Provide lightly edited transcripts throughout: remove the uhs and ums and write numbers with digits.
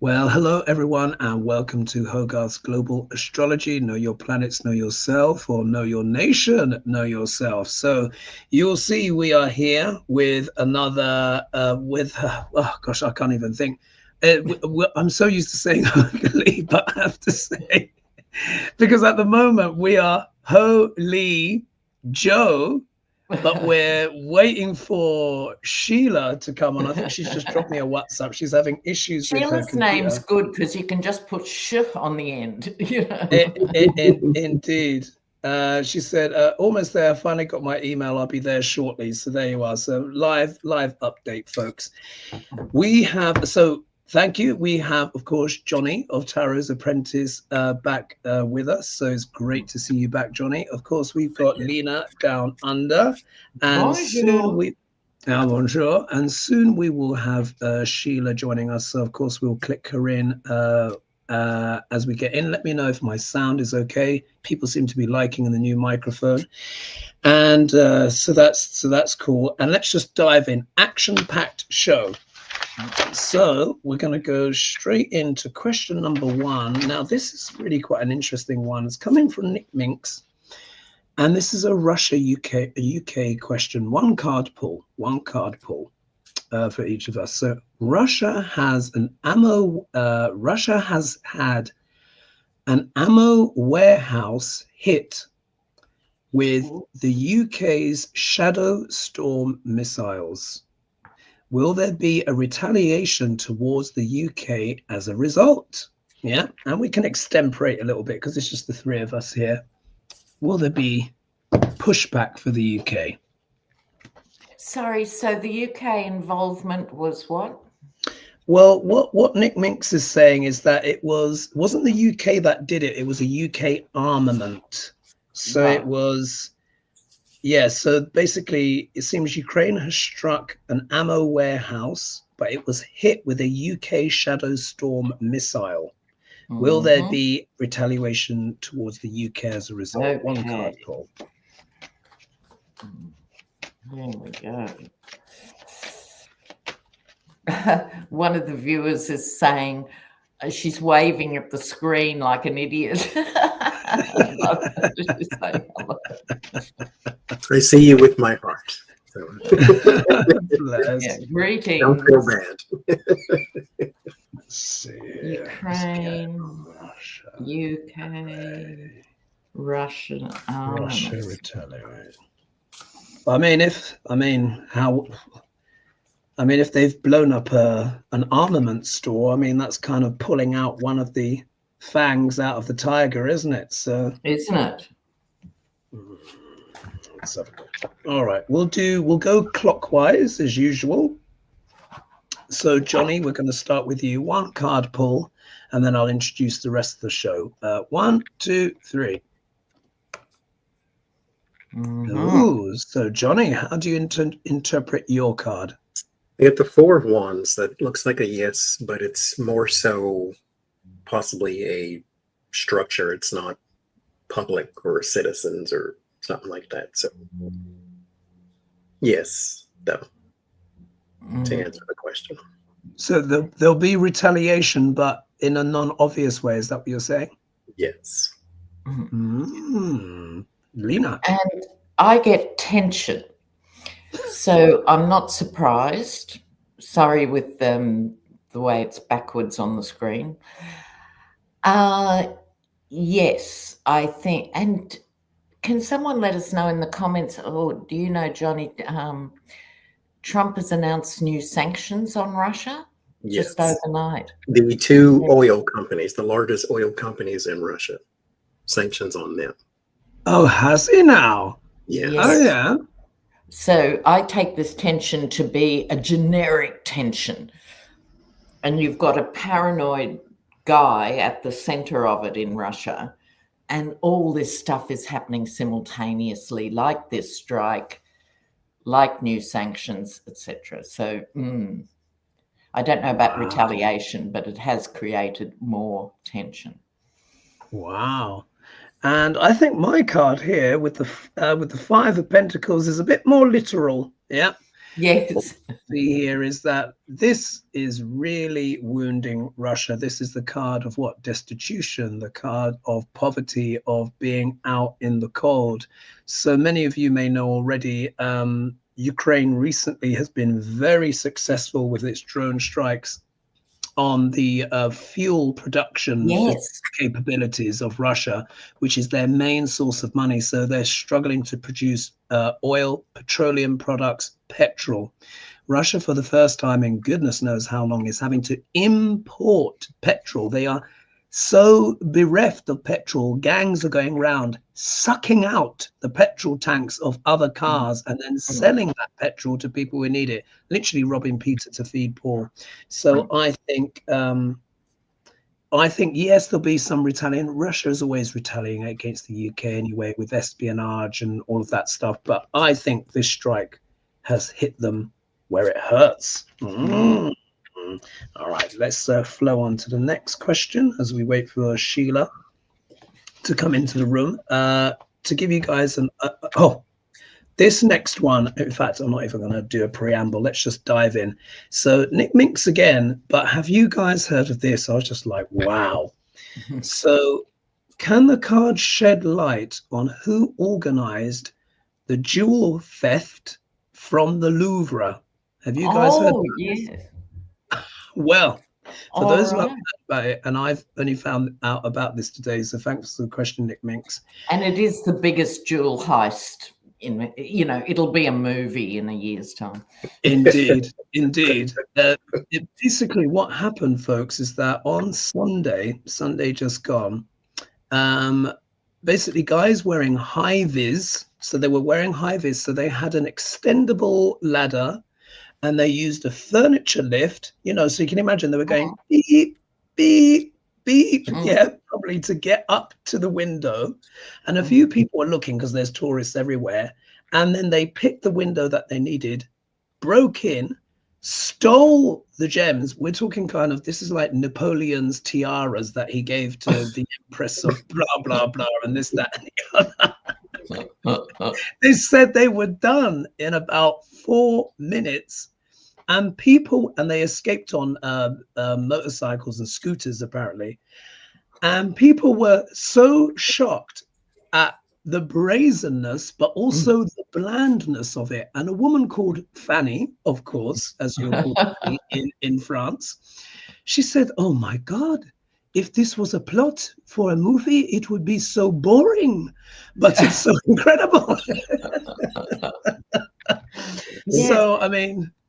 Well, hello everyone, and welcome to Hogarth's Global Astrology. Know your planets, know yourself, or know your nation, know yourself. So you'll see we are here with another, oh gosh, I can't even think. I'm so used to saying Holy, but I have to say, because at the moment we are Holy Joe, but we're waiting for Sheila to come on. I think she's just dropped me a WhatsApp. She's having issues with her computer. Sheila's name's good because you can just put sh on the end. You know? Indeed. She said, almost there. I finally got my email. I'll be there shortly. So there you are. So live update, folks. We have, so thank you. We have, of course, Johnny of Tarot's Apprentice back with us. So it's great to see you back, Johnny. Of course, we've got Lena down under. And soon bonjour. And soon we will have Sheila joining us. So, of course, we'll click her in as we get in. Let me know if my sound is okay. People seem to be liking the new microphone. And so that's cool. And let's just dive in. Action-packed show. So we're going to go straight into question number one. Now, this is really quite an interesting one. It's coming from Nick Minks. And this is a UK question. One card pull for each of us. So Russia has had an ammo warehouse hit with the UK's Shadow Storm missiles. Will there be a retaliation towards the UK as a result? Yeah, and we can extemporate a little bit because it's just the three of us here. Will there be pushback for the UK? Sorry, so the UK involvement was what? Well, what Nick Minks is saying is that it wasn't the UK that did it. It was a UK armament. So right. It was... Yeah, so basically, it seems Ukraine has struck an ammo warehouse, but it was hit with a UK Shadow Storm missile. Mm-hmm. Will there be retaliation towards the UK as a result? Okay. One card pull. There we go. One of the viewers is saying she's waving at the screen like an idiot. I see you with my heart. So. Yeah, greetings. Don't feel bad. Ukraine, UK, Russian arms. Russia retaliate. If they've blown up an armament store, I mean, that's kind of pulling out one of the fangs out of the tiger, isn't it? So, isn't it? Let's have a look. All right, we'll go clockwise as usual. So, Johnny, we're going to start with you. One card pull, and then I'll introduce the rest of the show. 1, 2, 3. Mm-hmm. Ooh, so Johnny, how do you interpret your card? I get the Four of Wands. That looks like a yes, but it's more so possibly a structure. It's not public or citizens or something like that. So yes, though, to answer the question. So there'll be retaliation, but in a non-obvious way. Is that what you're saying? Yes. Lena. And I get tension. So I'm not surprised. Sorry with the way it's backwards on the screen. Yes, I think. And can someone let us know in the comments, do you know, Johnny, Trump has announced new sanctions on Russia just overnight. The two oil companies, the largest oil companies in Russia, sanctions on them. Oh, has he now? Yes. Oh, yeah. So I take this tension to be a generic tension. And you've got a paranoid guy at the center of it in Russia. And all this stuff is happening simultaneously, like this strike, like new sanctions, etc. So I don't know about retaliation, but it has created more tension. Wow. And I think my card here with the Five of Pentacles is a bit more literal. Yeah. Yes. See here is that this is really wounding Russia. This is the card of what? Destitution, the card of poverty, of being out in the cold. So many of you may know already, Ukraine recently has been very successful with its drone strikes on the fuel production capabilities of Russia, which is their main source of money. So they're struggling to produce oil, petroleum products, petrol. Russia, for the first time in goodness knows how long, is having to import petrol. They are so bereft of petrol. Gangs are going around sucking out the petrol tanks of other cars and then selling that petrol to people who need it, literally robbing Peter to feed Paul. So I think yes, there'll be some retaliation. Russia is always retaliating against the UK anyway, with espionage and all of that stuff. But I think this strike has hit them where it hurts. All right, let's flow on to the next question as we wait for Sheila to come into the room. To give you guys an this next one, in fact, I'm not even going to do a preamble. Let's just dive in. So Nick Minks again, but have you guys heard of this? I was just like, wow. So can the card shed light on who organized the jewel theft from the Louvre? Have you guys heard of this? Yes. Well, for those who haven't heard about it, and I've only found out about this today, so thanks for the question, Nick Minks. And it is the biggest jewel heist in, it'll be a movie in a year's time. Indeed, indeed. Basically, what happened, folks, is that on Sunday just gone, basically guys wearing high-vis, so they were wearing high-vis, so they had an extendable ladder, and they used a furniture lift, so you can imagine they were going beep, beep, beep, probably to get up to the window. And a few people were looking because there's tourists everywhere. And then they picked the window that they needed, broke in, stole the gems. We're talking this is like Napoleon's tiaras that he gave to the Empress of blah, blah, blah, and this, that, and the other. They said they were done in about 4 minutes. And they escaped on motorcycles and scooters, apparently. And people were so shocked at the brazenness, but also the blandness of it. And a woman called Fanny, of course, as you're called in France, she said, "Oh my God, if this was a plot for a movie, it would be so boring, but it's so incredible." Yeah. So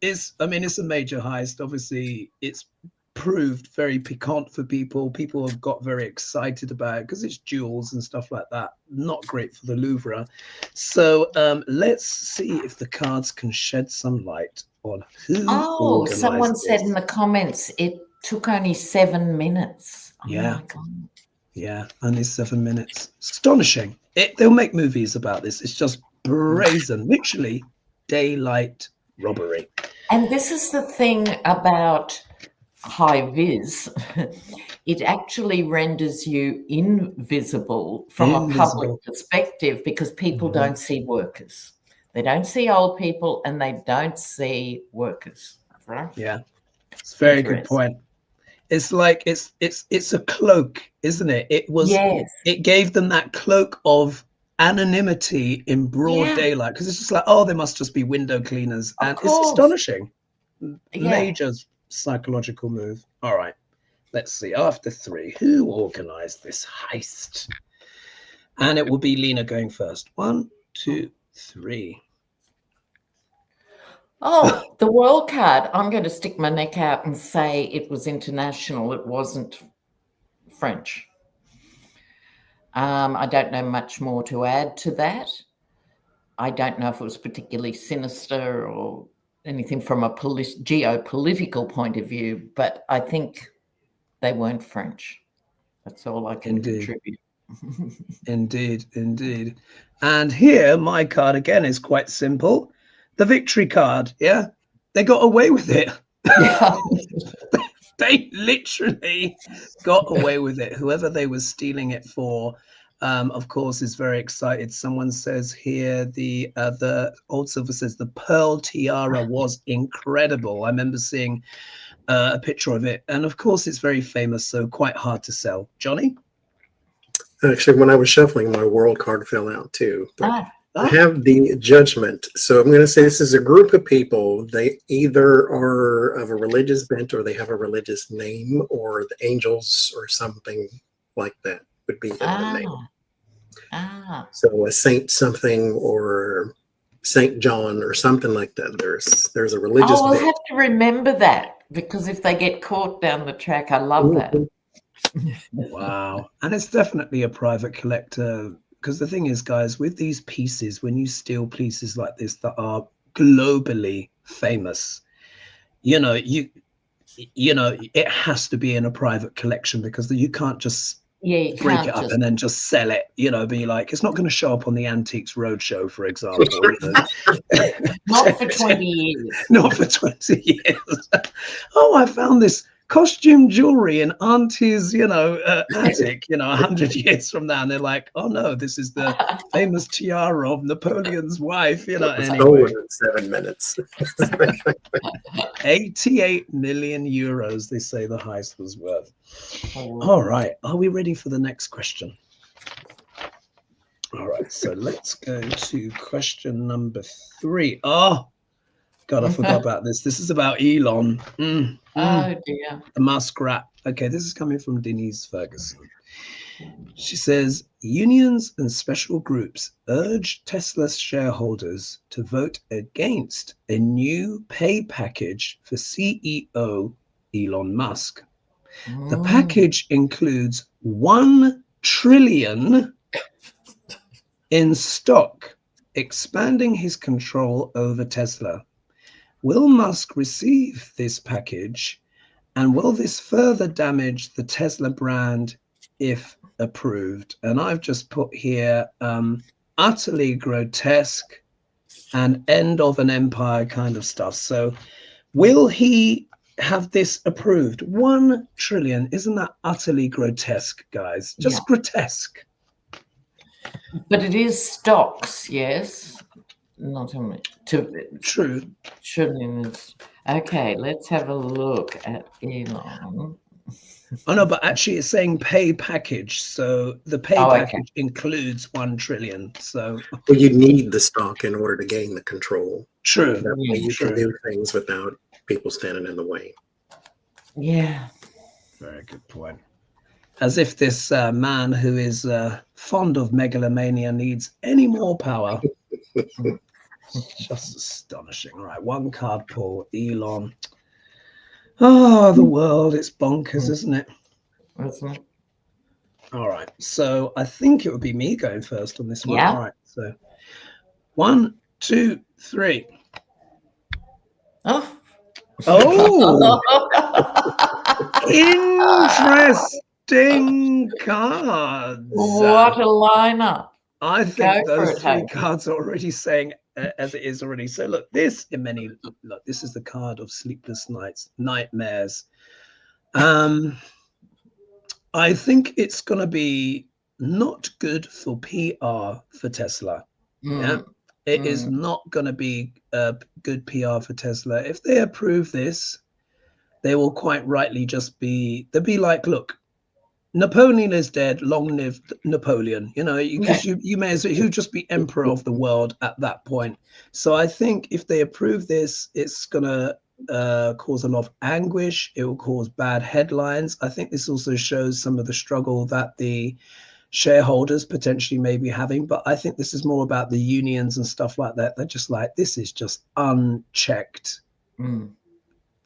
it's a major heist. Obviously, it's proved very piquant for people. People have got very excited about it because it's jewels and stuff like that. Not great for the Louvre. So let's see if the cards can shed some light on who. Someone said in the comments it took only 7 minutes. Yeah. My God. Yeah, only 7 minutes. Astonishing. They'll make movies about this. It's just brazen, literally daylight robbery. And this is the thing about high vis. It actually renders you invisible from a public perspective because people don't see workers. They don't see old people and they don't see workers. Right? Yeah, it's a very good point. It's like it's a cloak, isn't it? It gave them that cloak of anonymity in broad daylight because it's just like, they must just be window cleaners, and it's astonishing. Major psychological move. All right, let's see. After 3, who organized this heist? And it will be Lena going first. 1, 2, 3. The world card. I'm going to stick my neck out and say it was international. It wasn't French. I don't know much more to add to that. I don't know if it was particularly sinister or anything from a geopolitical point of view, but I think they weren't French. That's all I can contribute. Indeed. And here, my card again is quite simple. The victory card, they got away with it. Yeah. They literally got away with it. Whoever they were stealing it for, of course, is very excited. Someone says here the Old Silver says the pearl tiara was incredible. I remember seeing a picture of it, and of course, it's very famous, so quite hard to sell. Johnny? Actually, when I was shuffling, my world card fell out too. But I have the Judgment. So I'm going to say this is a group of people. They either are of a religious bent or they have a religious name, or the angels or something like that would be the name. So a Saint something or Saint John or something like that. There's a religious bent. I'll have to remember that, because if they get caught down the track, I love that. Wow. And it's definitely a private collector. Because the thing is, guys, with these pieces, when you steal pieces like this that are globally famous, you know, it has to be in a private collection, because you can't just break it up and then just sell it, be like, it's not going to show up on the Antiques Roadshow, for example. Not for 20 years. Not for 20 years. Oh, I found this costume jewelry in Auntie's, attic, 100 years from now, and they're like, oh no, this is the famous tiara of Napoleon's wife, anyway. In 7 minutes. 88 million euros, they say the heist was worth. All right, are we ready for the next question? All right, so let's go to question number 3. Oh God, I forgot about this. This is about Elon. Oh dear. The Musk rap. Okay, this is coming from Denise Ferguson. She says, unions and special groups urge Tesla shareholders to vote against a new pay package for CEO Elon Musk. The package includes 1 trillion in stock, expanding his control over Tesla. Will Musk receive this package, and will this further damage the Tesla brand if approved? And I've just put here utterly grotesque and end of an empire kind of stuff. So will he have this approved? 1 trillion. Isn't that utterly grotesque, guys? Just grotesque. But it is stocks, yes. Not only True. Trillions. Okay, let's have a look at Elon. Oh no, but actually it's saying pay package. So the pay package includes 1 trillion. So well, you need the stock in order to gain the control. True. That way you can do things without people standing in the way. Yeah. Very good point. As if this man who is fond of megalomania needs any more power. Just astonishing. All right, 1 card pull. Elon. Oh, the world. It's bonkers, isn't it? Isn't it? All right. So I think it would be me going first on this one. Yeah. All right. So 1, 2, 3. Oh. Interesting cards. What a lineup. I think those 3 cards are already saying as it is already. So look, this is the card of sleepless nights, nightmares. I think it's going to be not good for PR for Tesla. Yeah, it is not going to be good PR for Tesla. If they approve this, they will quite rightly they'll be like, look, Napoleon is dead, long live Napoleon, because you may as well, he'll just be emperor of the world at that point. So I think if they approve this, it's going to cause a lot of anguish. It will cause bad headlines. I think this also shows some of the struggle that the shareholders potentially may be having, but I think this is more about the unions and stuff like that. They're just like, this is just unchecked,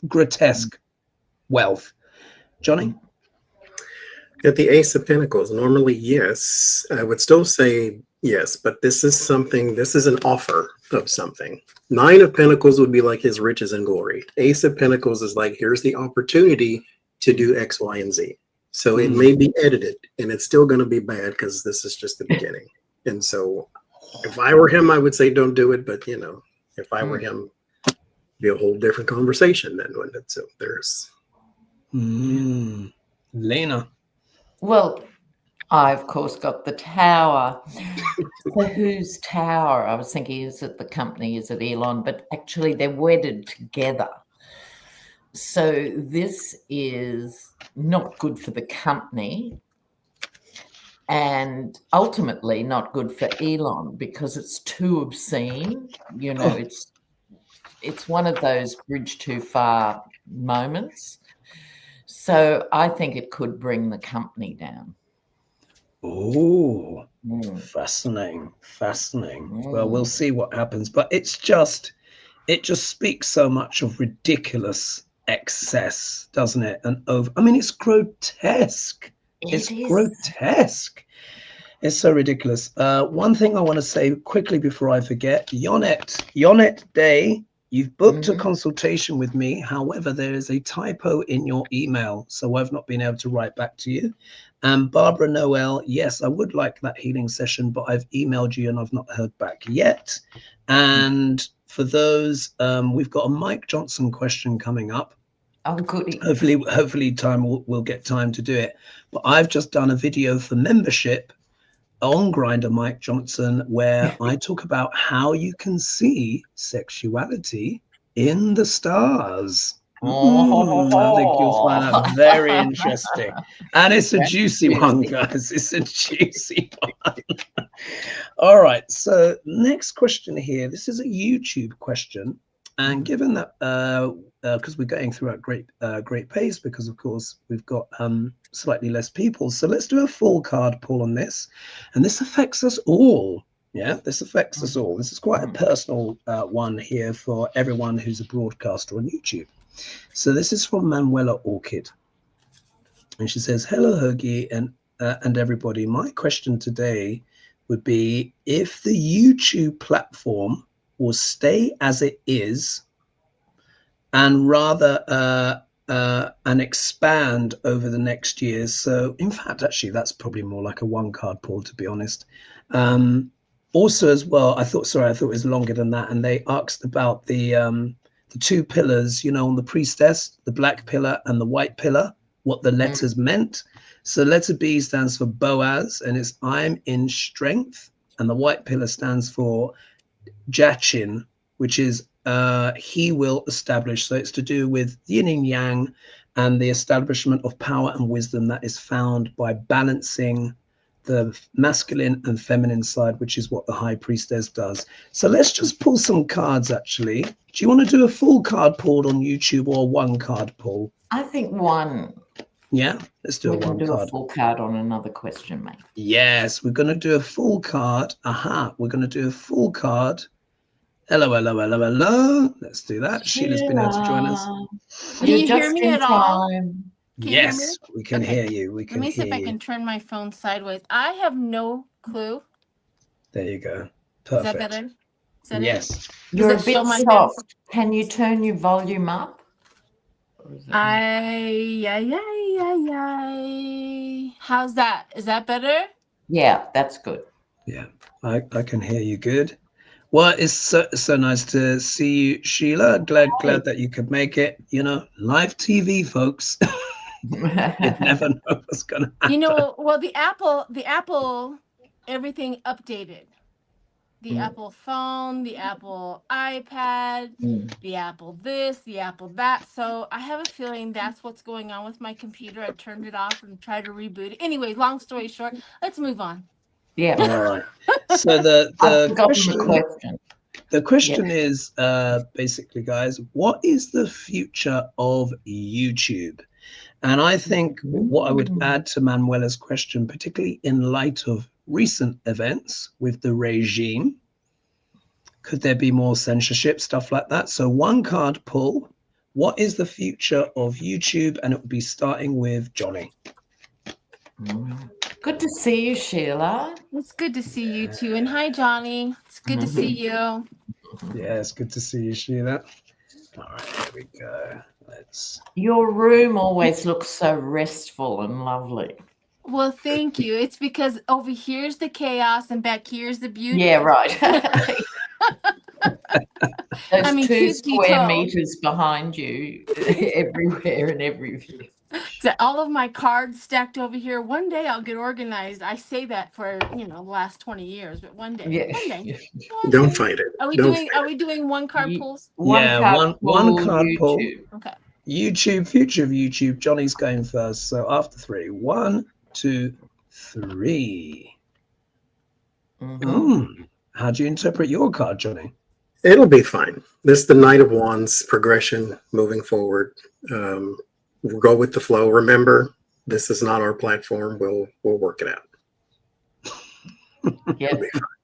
grotesque wealth. Johnny? At the Ace of Pentacles, normally, yes, I would still say yes, but this is an offer of something. 9 of Pentacles would be like his riches and glory. Ace of Pentacles is like, here's the opportunity to do X, Y, and Z. So it may be edited, and it's still going to be bad because this is just the beginning. And so if I were him, I would say don't do it. But, if I were him, it'd be a whole different conversation then. So there's... Lena. Well, I, of course, got the tower. So whose tower? I was thinking, is it the company? Is it Elon? But actually, they're wedded together. So this is not good for the company and ultimately not good for Elon because it's too obscene. You know, it's one of those bridge too far moments. So I think it could bring the company down. Oh, fascinating. Well, we'll see what happens, but it just speaks so much of ridiculous excess, doesn't it? And I mean, it's grotesque. It's grotesque. It's so ridiculous. One thing I want to say quickly before I forget, Yonet Day, you've booked a consultation with me. However, there is a typo in your email, so I've not been able to write back to you. And Barbara Noel, yes, I would like that healing session, but I've emailed you and I've not heard back yet. And for those, we've got a Mike Johnson question coming up. Oh, goody. Hopefully we'll get time to do it. But I've just done a video for membership on Grindr Mike Johnson, where I talk about how you can see sexuality in the stars. I think you'll find that very interesting. And it's a juicy one, guys. It's a juicy one. All right. So next question here. This is a YouTube question. And given that, because we're going through at great pace, because of course we've got slightly less people. So let's do a full card pull on this. And this affects us all. Yeah, this affects us all. This is quite a personal one here for everyone who's a broadcaster on YouTube. So this is from Manuela Orchid. And she says, hello, Hoagie and everybody. My question today would be, if the YouTube platform will stay as it is and rather and expand over the next years. So in fact, actually, that's probably more like a one card pull, to be honest. Also as well, I thought it was longer than that. And they asked about the two pillars, you know, on the priestess, the black pillar and the white pillar, what the letters meant. So letter B stands for Boaz, and it's I'm in strength. And the white pillar stands for Jachin, which is he will establish. So it's to do with yin and yang and the establishment of power and wisdom that is found by balancing the masculine and feminine side, which is what the high priestess does. So let's just pull some cards, actually. Do you want to do a full card pull on YouTube or one card pull? I think one. Yeah, let's do a full card on another question, mate. Yes, we're going to do a full card. We're going to do a full card. Hello. Let's do that. Sheila's been able to join us. Can you hear me at all? Yes, we can hear you. Let me see if I can turn my phone sideways. I have no clue. There you go. Perfect. Is that better? Is that yes. You're a bit soft. Can you turn your volume up? How's that? Is that better? Yeah, that's good. Yeah, I can hear you good. Well, it's so nice to see you, Sheila. Glad that you could make it. You know, live TV, folks. You never know what's gonna happen. You know, well, the Apple, everything updated. The Apple phone, the Apple iPad, the Apple this, the Apple that. So I have a feeling that's what's going on with my computer. I turned it off and tried to reboot it. Anyway, long story short, let's move on. Yeah. All right. So the question is basically, guys, what is the future of YouTube? And I think what I would add to Manuela's question, particularly in light of recent events with the regime, could there be more censorship, stuff like that? So one card pull, what is the future of YouTube? And it would be starting with Johnny. Good to see you, Sheila. It's good to see you too. And hi, Johnny. It's good to see you. Yeah, it's good to see you, Sheila. All right, here we go. Your room always looks so restful and lovely. Well, thank you. It's because over here's the chaos and back here's the beauty. Yeah, right. Those 2 square meters behind you, everywhere and every view. So all of my cards stacked over here. One day I'll get organized. I say that for the last 20 years, but one day, one day. Don't fight it. Are we doing one card pulls? One card pull. YouTube. Okay. YouTube, future of YouTube. Johnny's going first. So after 3, 1, 2, 3. How do you interpret your card, Johnny? It'll be fine. This is the Knight of Wands progression moving forward. We'll go with the flow. Remember, this is not our platform. We'll work it out. Yeah,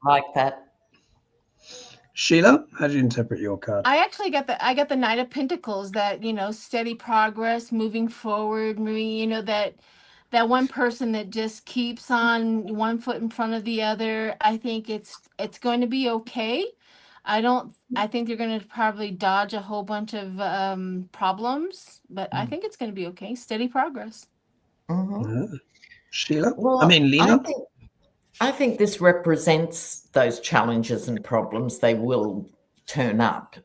like that. Sheila, how do you interpret your card? I actually got the Knight of Pentacles, that steady progress, moving forward, that one person that just keeps on one foot in front of the other. I think it's going to be okay. I think you're going to probably dodge a whole bunch of problems, but I think it's going to be okay. Steady progress. Sheila? Well, Lena? I think this represents those challenges and problems. They will turn up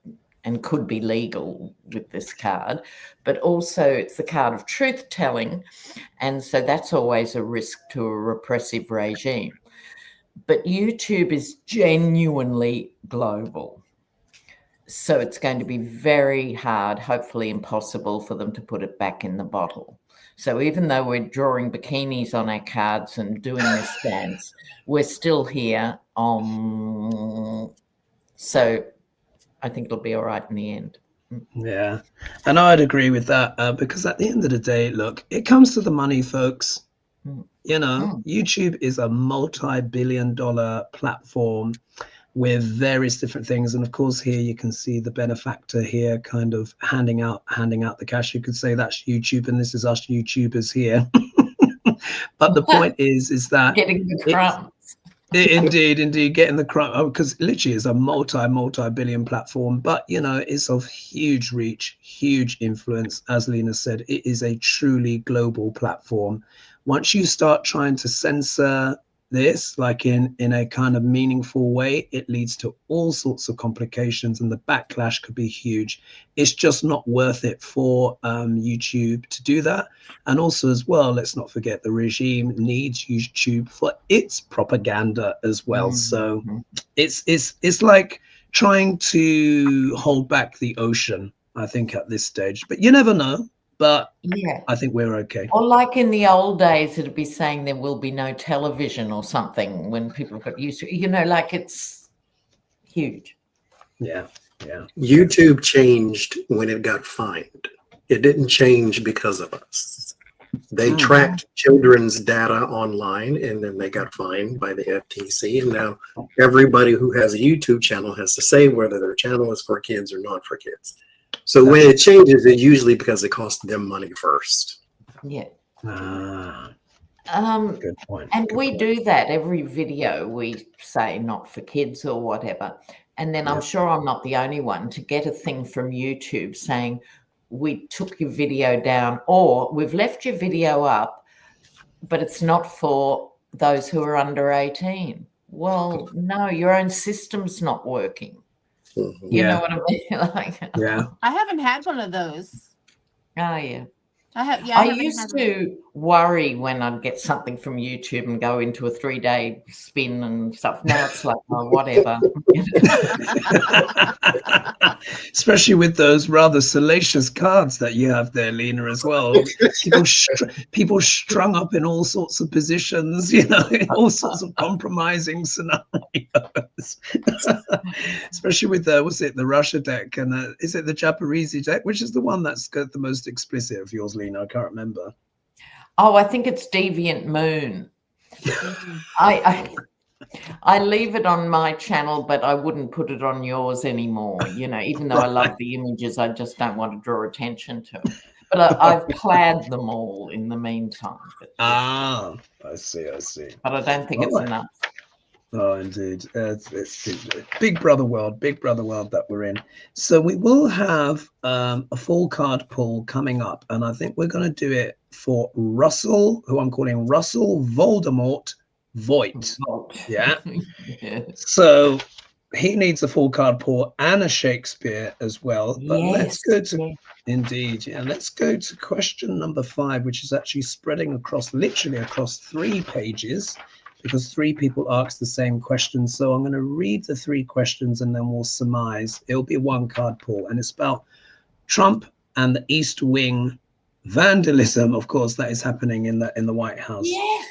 and could be legal with this card, but also it's the card of truth telling. And so that's always a risk to a repressive regime. But YouTube is genuinely global. So it's going to be very hard, hopefully impossible, for them to put it back in the bottle. So even though we're drawing bikinis on our cards and doing this dance, we're still here. So I think it'll be all right in the end. Yeah, and I'd agree with that because at the end of the day, look, it comes to the money, folks. YouTube is a multi-billion-dollar platform with various different things, and of course here you can see the benefactor here kind of handing out the cash. You could say that's YouTube and this is us YouTubers here. But the point is that getting the crumbs. Indeed, getting the crumb, because literally it's a multi-billion platform, but it's of huge reach, huge influence. As Lena said, it is a truly global platform. Once you start trying to censor this, like in a kind of meaningful way, it leads to all sorts of complications, and the backlash could be huge. It's just not worth it for YouTube to do that. And also as well, let's not forget the regime needs YouTube for its propaganda as well. So it's like trying to hold back the ocean, I think, at this stage, but you never know. But yeah, I think we're okay. Or like in the old days, it'd be saying there will be no television or something when people got used to, like it's huge. Yeah. YouTube changed when it got fined. It didn't change because of us. They tracked children's data online, and then they got fined by the FTC. And now everybody who has a YouTube channel has to say whether their channel is for kids or not for kids. So when it changes, it's usually because it costs them money first. Yeah. Good point. And we do that every video. We say not for kids or whatever. And then I'm sure I'm not the only one to get a thing from YouTube saying, we took your video down, or we've left your video up, but it's not for those who are under 18. Well, no, your own system's not working. You know what I mean? I haven't had one of those. Oh, yeah. I used to worry when I'd get something from YouTube and go into a 3-day spin and stuff. Now it's like, oh, whatever. Especially with those rather salacious cards that you have there, Lena, as well. People strung up in all sorts of positions, in all sorts of compromising scenarios. Especially with the Russia deck, and is it the Japanese deck, which is the one that's got the most explicit of yours, Lena? I can't remember. Oh, I think it's Deviant Moon. I leave it on my channel, but I wouldn't put it on yours anymore. Even though I love the images, I just don't want to draw attention to them. But I've clad them all in the meantime. I see. But I don't think it's enough. Oh, indeed. It's big brother world that we're in. So we will have a full card pull coming up, and I think we're going to do it for Russell, who I'm calling Russell Voldermort Vought. Yeah. Yeah. So he needs a full card pull and a Shakespeare as well. But let's go to indeed, yeah. Let's go to question number 5, which is actually spreading across literally across 3 pages, because 3 people asked the same question. So I'm going to read the 3 questions and then we'll surmise. It'll be 1 card pull, and it's about Trump and the East Wing vandalism, of course, that is happening in the White House. Yes.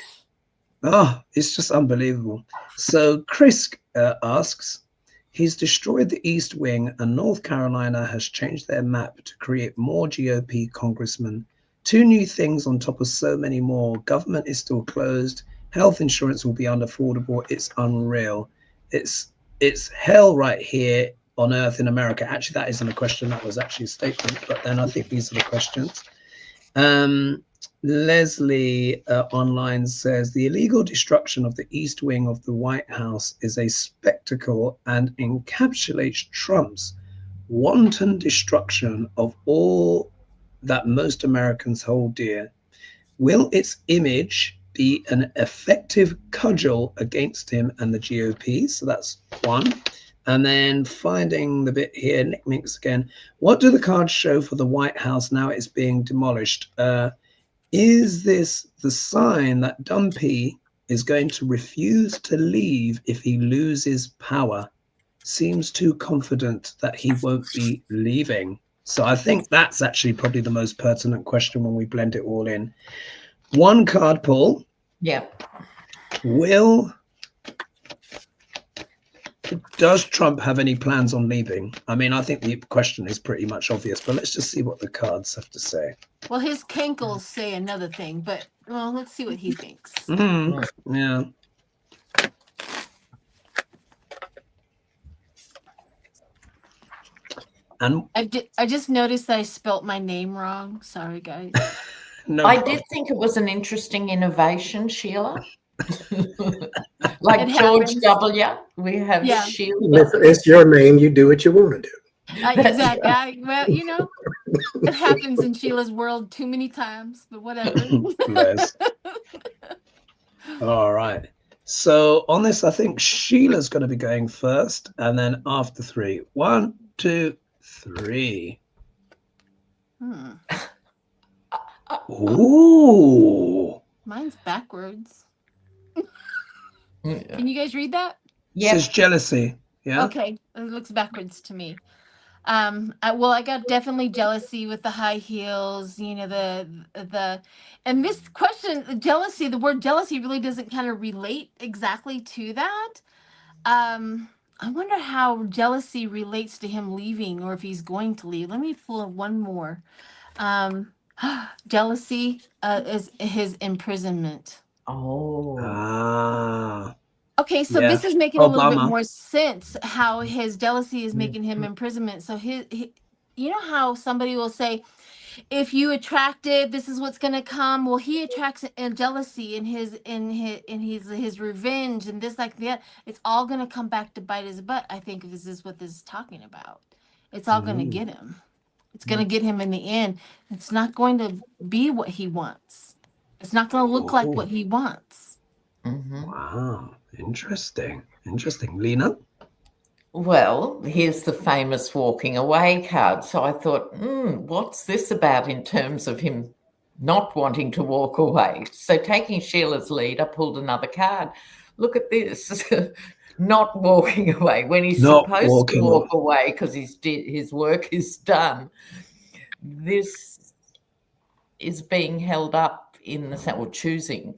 Oh, it's just unbelievable. So Chris asks, he's destroyed the East Wing and North Carolina has changed their map to create more GOP congressmen. 2 new things on top of so many more. Government is still closed. Health insurance will be unaffordable. It's unreal. It's hell right here on Earth in America. Actually, that isn't a question. That was actually a statement. But then I think these are the questions. Leslie online says the illegal destruction of the East Wing of the White House is a spectacle and encapsulates Trump's wanton destruction of all that most Americans hold dear. Will its image be an effective cudgel against him and the GOP? So that's 1. And then finding the bit here, Nick Minks again. What do the cards show for the White House now it's being demolished? Is this the sign that Dumpy is going to refuse to leave if he loses power? Seems too confident that he won't be leaving. So I think that's actually probably the most pertinent question when we blend it all in. 1 card pull. Yeah. Does Trump have any plans on leaving? I mean, I think the question is pretty much obvious, but let's just see what the cards have to say. Well, his cankles say another thing, but well, let's see what he thinks. Yeah. And I just noticed that I spelt my name wrong. Sorry, guys. no I problem. did think it was an interesting innovation, Sheila. Like It George happens. W. We have Yeah. Sheila. If it's your name, you do what you want to do. Exactly. Well, you know, it happens in Sheila's world too many times, but whatever. Bless. All right. So on this, I think Sheila's going to be going first, and then after 3. 1, 2, 3. Ooh. Mine's backwards. Yeah. Can you guys read that? Yeah. Says jealousy. Yeah. Okay, it looks backwards to me. I got definitely jealousy with the high heels, you know, the and this question, jealousy, the word jealousy really doesn't kind of relate exactly to that. I wonder how jealousy relates to him leaving, or if he's going to leave. Let me pull 1 more. Jealousy is his imprisonment. Oh. Ah. Okay, so Yeah. this is making a little bit Obama. more sense, how his jealousy is making him imprisonment. So his you know how somebody will say, if you attract it, this is what's going to come. Well, he attracts jealousy in his revenge and this like that. It's all going to come back to bite his butt. I think this is what this is talking about. It's all going to get him. It's going to get him in the end. It's not going to be what he wants. It's not going to look like what he wants. Mm-hmm. Wow. Interesting. Lena? Well, here's the famous walking away card. So I thought, what's this about in terms of him not wanting to walk away? So taking Sheila's lead, I pulled another card. Look at this. Not walking away when he's supposed to walk away because his work is done. This is being held up in the sense, or choosing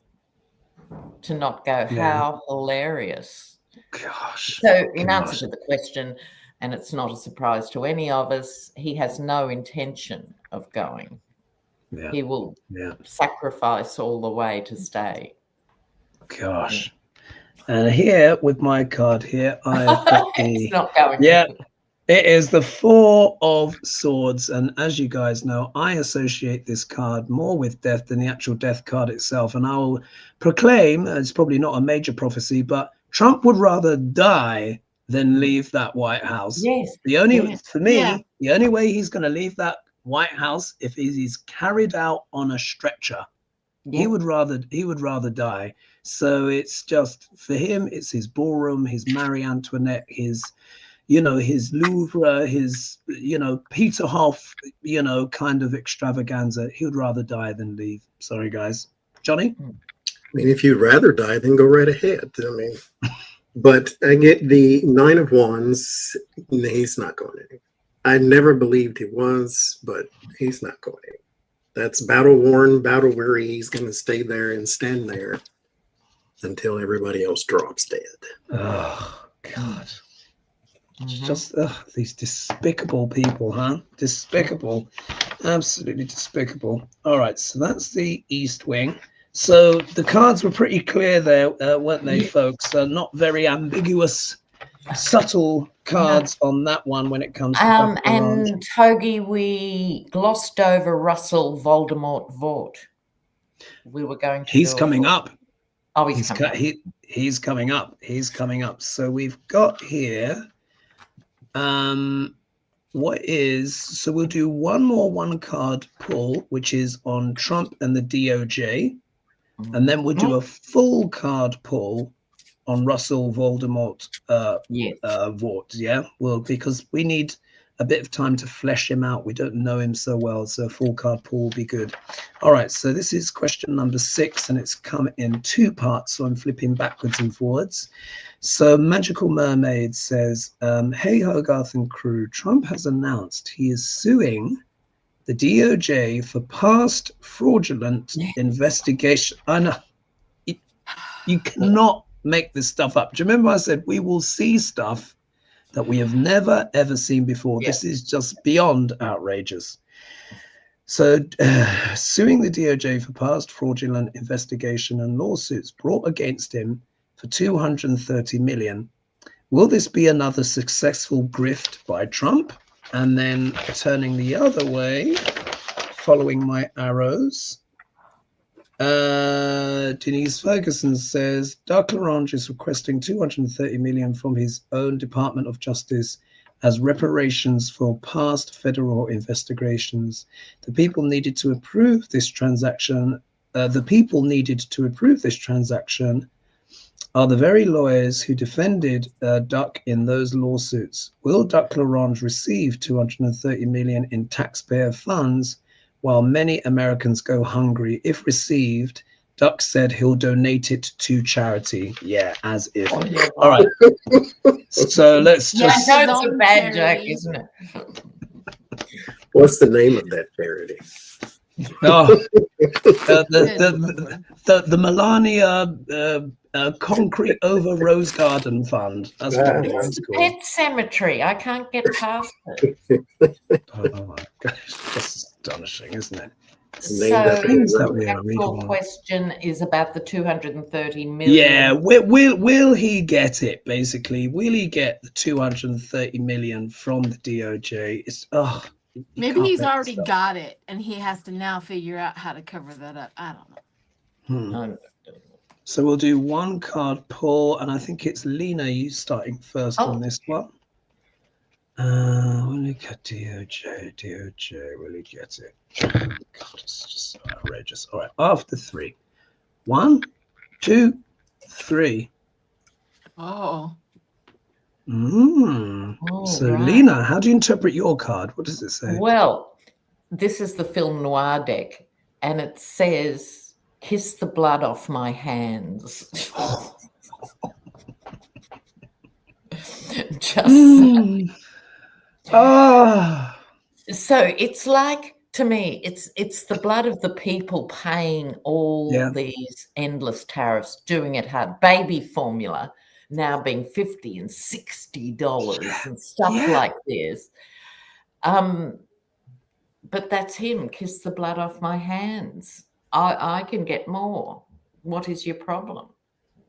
to not go. Yeah. How hilarious. Gosh. So in answer to the question, and it's not a surprise to any of us, he has no intention of going. Yeah. He will sacrifice all the way to stay. Gosh. And here with my card here, I've got He's not going. Yeah. It is the 4 of Swords, and as you guys know, I associate this card more with death than the actual death card itself, and I will proclaim, it's probably not a major prophecy, but Trump would rather die than leave that White House. Yes. For me, the only way he's going to leave that White House if he's carried out on a stretcher. He would rather die. So it's just for him, it's his ballroom, his Marie Antoinette, his his Louvre, his Peter Hoff, kind of extravaganza. He would rather die than leave. Sorry, guys. Johnny? I mean, if you'd rather die, then go right ahead. I mean, but I get the 9 of Wands. He's not going anywhere. I never believed he was, but he's not going anywhere. That's battle worn, battle weary. He's going to stay there and stand there until everybody else drops dead. Oh, God. It's just these despicable people, huh? Despicable. Absolutely despicable. All right, so that's the East Wing. So the cards were pretty clear there, weren't they, folks? Not very ambiguous, subtle cards on that one when it comes to and Togi, we glossed over Russell Voldermort Vought. We were going to. He's coming up. Oh, he's coming up. He's coming up. He's coming up. So we've got here. So we'll do one more one-card pull, which is on Trump and the DOJ, and then we'll do a full card pull on Russell Voldemort Vought. Yeah, well, because we need a bit of time to flesh him out. We don't know him so well, so a full card pull will be good. All right, so this is question number 6, and it's come in 2 parts, so I'm flipping backwards and forwards. So Magical Mermaid says, hey, Hogarth and crew, Trump has announced he is suing the DOJ for past fraudulent investigation. I know. You cannot make this stuff up. Do you remember I said we will see stuff that we have never, ever seen before? Yeah. This is just beyond outrageous. So suing the DOJ for past fraudulent investigation and lawsuits brought against him for 230 million. Will this be another successful grift by Trump? And then turning the other way, following my arrows, Denise Ferguson says, Dark Larange is requesting 230 million from his own Department of Justice as reparations for past federal investigations. The people needed to approve this transaction. Are the very lawyers who defended Duck in those lawsuits. Will Duck Larange receive 230 million in taxpayer funds while many Americans go hungry? If received, Duck said he'll donate it to charity. Yeah, as if. Oh, yeah. All right. So let's just. Yeah, that's a bad joke, isn't it? What's the name of that charity? Oh, the Melania Concrete Over Rose Garden Fund. That's what it's called. Pet Cemetery. I can't get past it. Oh my gosh, that's astonishing, isn't it? So the actual question is about the 230 million. Yeah, will he get it? Basically, will he get the 230 million from the DOJ? It's maybe he's already got it, and he has to now figure out how to cover that up. I don't know. So we'll do one card pull, and I think it's Lena, you starting first on this one. Will he get DOJ, will he get it? God, it's just so outrageous. All right, after 3. 1, 2, 3. Oh. So right. Lena, how do you interpret your card? What does it say? Well, this is the film noir deck, and it says, kiss the blood off my hands. So it's like, to me, it's the blood of the people paying all these endless tariffs, doing it hard. Baby formula now being $50 and $60 and stuff like this. But that's him. Kiss the blood off my hands. I can get more. What is your problem?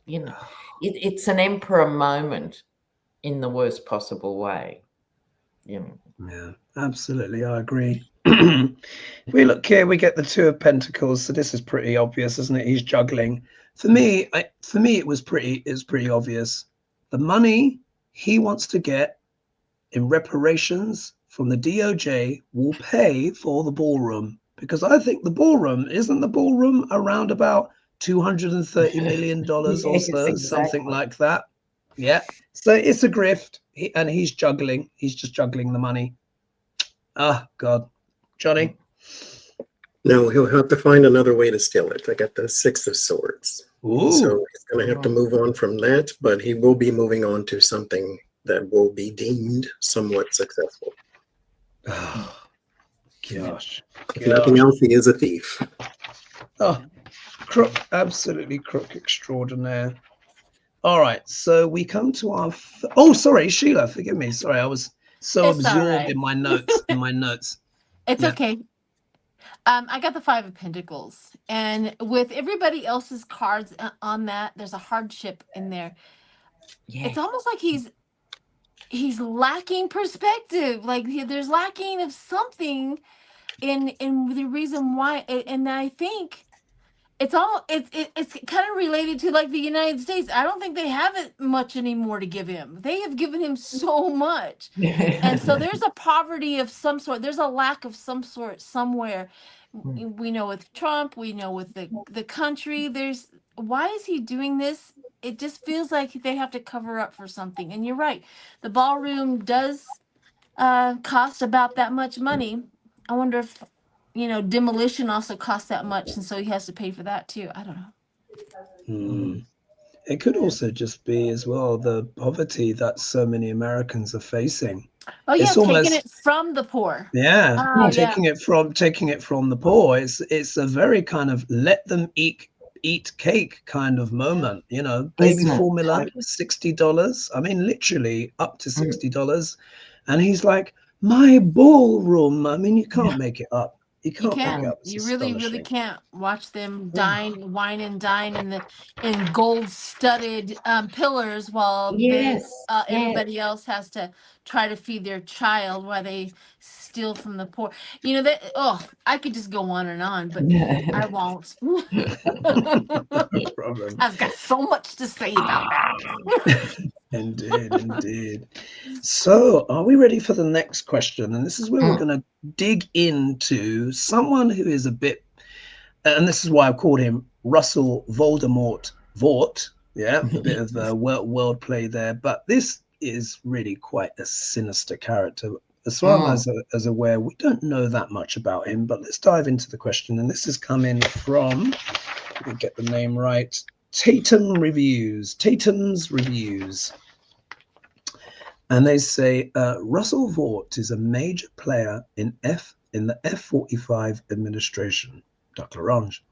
You know, it's an emperor moment in the worst possible way. You know. Yeah, absolutely. I agree. We look here, we get the 2 of Pentacles. So this is pretty obvious, isn't it? He's juggling. For me, it was pretty obvious. The money he wants to get in reparations from the DOJ will pay for the ballroom, because I think the ballroom around about $230 million or so, Exactly. something like that. Yeah. So it's a grift, and he's just juggling the money. Ah, God. Johnny? No, he'll have to find another way to steal it. I got the Six of Swords. Ooh. So he's going to have to move on from that, but he will be moving on to something that will be deemed somewhat successful. Oh, gosh. If nothing else, he is a thief. Oh, crook, absolutely crook extraordinaire. All right, so we come to our... Oh, sorry, Sheila, forgive me. Sorry, I was so It's all absorbed right. in my notes. It's Yeah. okay. I got the Five of Pentacles, and with everybody else's cards on that, there's a hardship in there. Yeah. It's almost like he's lacking perspective. Like there's lacking of something in the reason why. And I think it's kind of related to like the United States. I don't think they have it much anymore to give him. They have given him so much. And so there's a poverty of some sort. There's a lack of some sort somewhere. We know with Trump, we know with the country, why is he doing this? It just feels like they have to cover up for something. And you're right. The ballroom does cost about that much money. I wonder if, Demolition also costs that much. And so he has to pay for that too. I don't know. It could also just be as well the poverty that so many Americans are facing. Oh yeah, It's almost, taking it from the poor. Yeah, Oh, taking it from the poor. It's a very kind of let them eat cake kind of moment. Baby formula, $60. I mean, literally up to $60. And he's like, my ballroom. I mean, you can't make it up. You can't make it up. It's You really astonishing. can't watch them wine and dine in gold-studded pillars while everybody else has to try to feed their child while they steal from the poor. I could just go on and on, but I won't. No problem. I've got so much to say about that. Indeed. So, are we ready for the next question? And this is where we're going to dig into someone who is a bit, and this is why I called him Russell Voldermort Vought. Yeah, a bit of word play there. But this is really quite a sinister character. As far as aware, we don't know that much about him. But let's dive into the question. And this is coming from, let me get the name right, Tatum's Reviews. And they say Russell Vought is a major player in the F-45 administration. Duck L'Orange.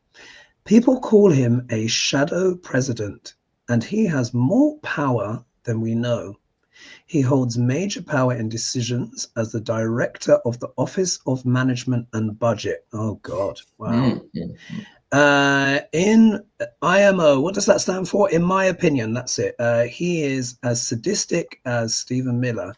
People call him a shadow president, and he has more power than we know. He holds major power in decisions as the director of the Office of Management and Budget. Oh God! Wow. In IMO, what does that stand for? In my opinion, that's it. He is as sadistic as Stephen Miller.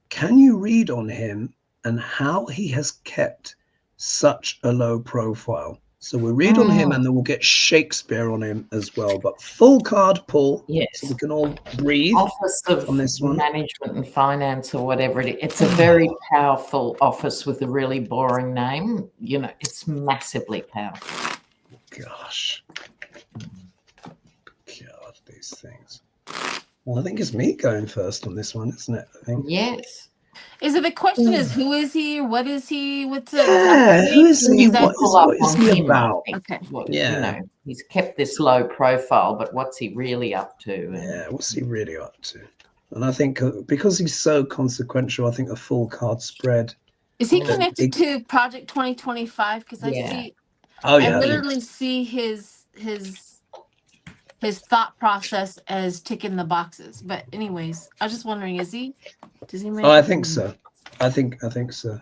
Can you read on him and how he has kept such a low profile? So we'll read on him and then we'll get Shakespeare on him as well. But full card pull, so we can all breathe. Office of on this one. Management and Finance or whatever it is. It's a very powerful office with a really boring name. It's massively powerful. Gosh, these things. Well, I think it's me going first on this one, isn't it? I think. Yes. Is it the question is who is he? What is he? What's who is he? What is he about? Okay. He's kept this low profile, but what's he really up to? Yeah, what's he really up to? And I think because he's so consequential, I think a full card spread. Is he connected to Project 2025? Because I see. Oh yeah. I literally see his thought process as ticking the boxes. But anyways, I was just wondering, is he? Does he make? Oh, I think so. I think so.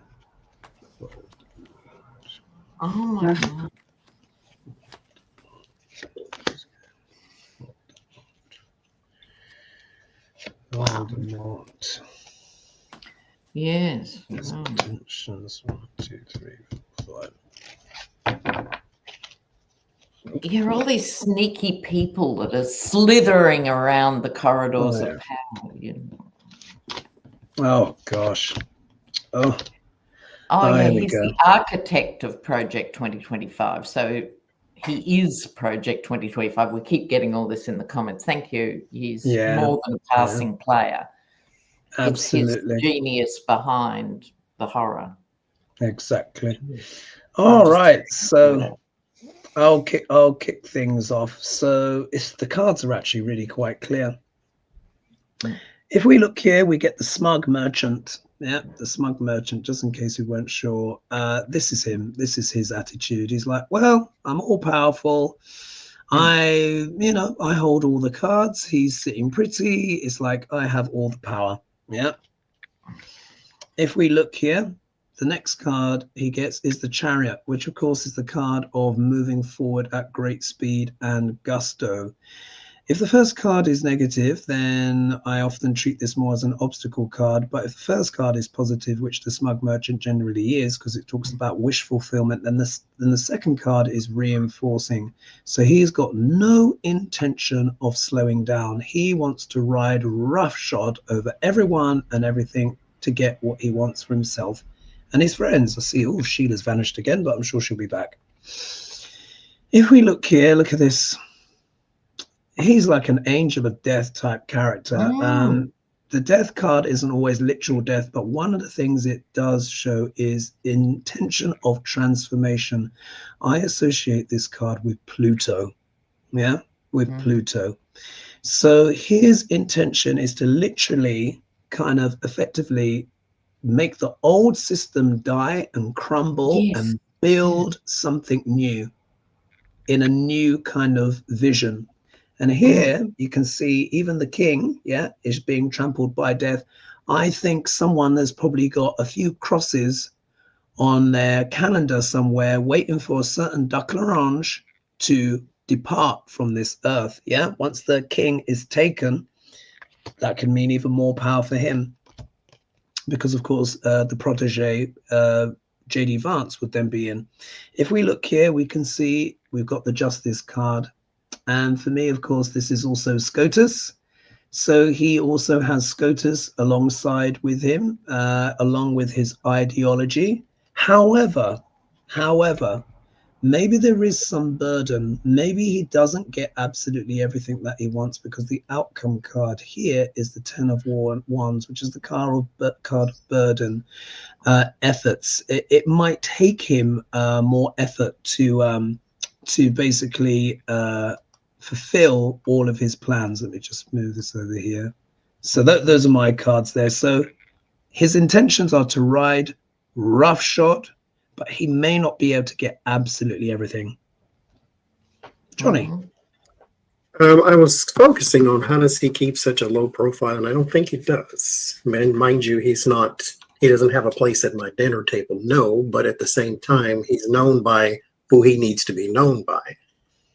Oh my God. Voldemort. Yes. Intentions 1, 2, 3, 4, 5. Yeah, all these sneaky people that are slithering around the corridors of power. Oh gosh. Oh. Oh, Oh, yeah, here we he's go. the architect of Project 2025. So he is Project 2025. We keep getting all this in the comments. Thank you. He's more than a passing player. Absolutely. It's his genius behind the horror. Exactly. All right. So I'll kick things off. So the cards are actually really quite clear. If we look here, we get the smug merchant. Yeah, the smug merchant, just in case we weren't sure. This is him. This is his attitude. He's like, well, I'm all powerful. I hold all the cards. He's sitting pretty. It's like, I have all the power. Yeah. If we look here, the next card he gets is the Chariot, which of course is the card of moving forward at great speed and gusto. If the first card is negative, then I often treat this more as an obstacle card. But if the first card is positive, which the smug merchant generally is, because it talks about wish fulfillment, then the second card is reinforcing. So he's got no intention of slowing down. He wants to ride roughshod over everyone and everything to get what he wants for himself and his friends. I see, Sheila's vanished again, but I'm sure she'll be back. If we look here, look at this. He's like an angel of death type character. The death card isn't always literal death, but one of the things it does show is intention of transformation. I associate this card with Pluto. Yeah, with Pluto. So his intention is to literally kind of effectively make the old system die and crumble and build something new in a new kind of vision. And here you can see even the king, is being trampled by death. I think someone has probably got a few crosses on their calendar somewhere waiting for a certain duck l'orange to depart from this earth. Yeah, once the king is taken, that can mean even more power for him. Because, of course, the protege, J.D. Vance, would then be in. If we look here, we can see we've got the Justice card. And for me, of course, this is also SCOTUS. So he also has SCOTUS alongside with him, along with his ideology. However, maybe there is some burden. Maybe he doesn't get absolutely everything that he wants, because the outcome card here is the 10 of Wands, which is the card of burden, efforts. It might take him more effort to basically fulfill all of his plans. Let me just move this over here. So those are my cards there. So his intentions are to ride roughshod, but he may not be able to get absolutely everything. Johnny? I was focusing on how does he keep such a low profile, and I don't think he does. Mind you, he doesn't have a place at my dinner table, no, but at the same time, he's known by who he needs to be known by.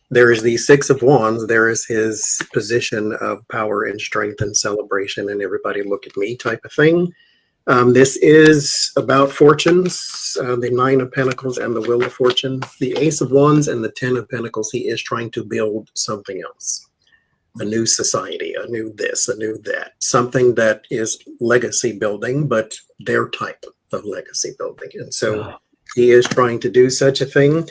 There is the Six of Wands. There is his position of power and strength and celebration and everybody look at me type of thing. This is about fortunes, the Nine of Pentacles and the Wheel of Fortune. The Ace of Wands and the 10 of Pentacles, he is trying to build something else. A new society, a new this, a new that. Something that is legacy building, but their type of legacy building. And so he is trying to do such a thing.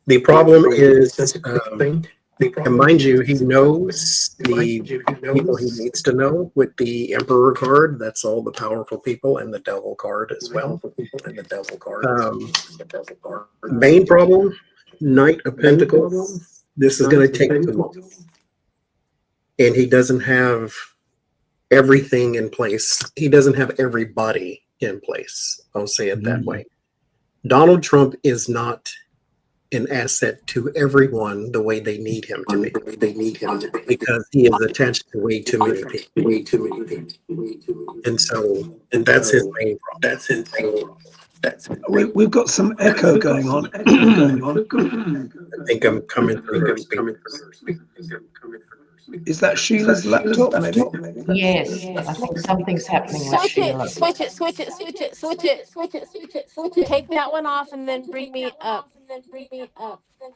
The problem is, and mind you, he knows the people he needs to know with the Emperor card. That's all the powerful people, and the Devil card as well. Main problem, Knight of Pentacles. This is going to take too long. And he doesn't have everything in place. He doesn't have everybody in place. I'll say it that way. Donald Trump is not an asset to everyone the way they need him to be. Because he is attached to way too many people. And that's his main problem. We've got some echo going on. I think I'm coming through her speaker. Is that Sheila's laptop, maybe? Yes, I think something's happening with Sheila. Switch it. Take that one off and then bring me up.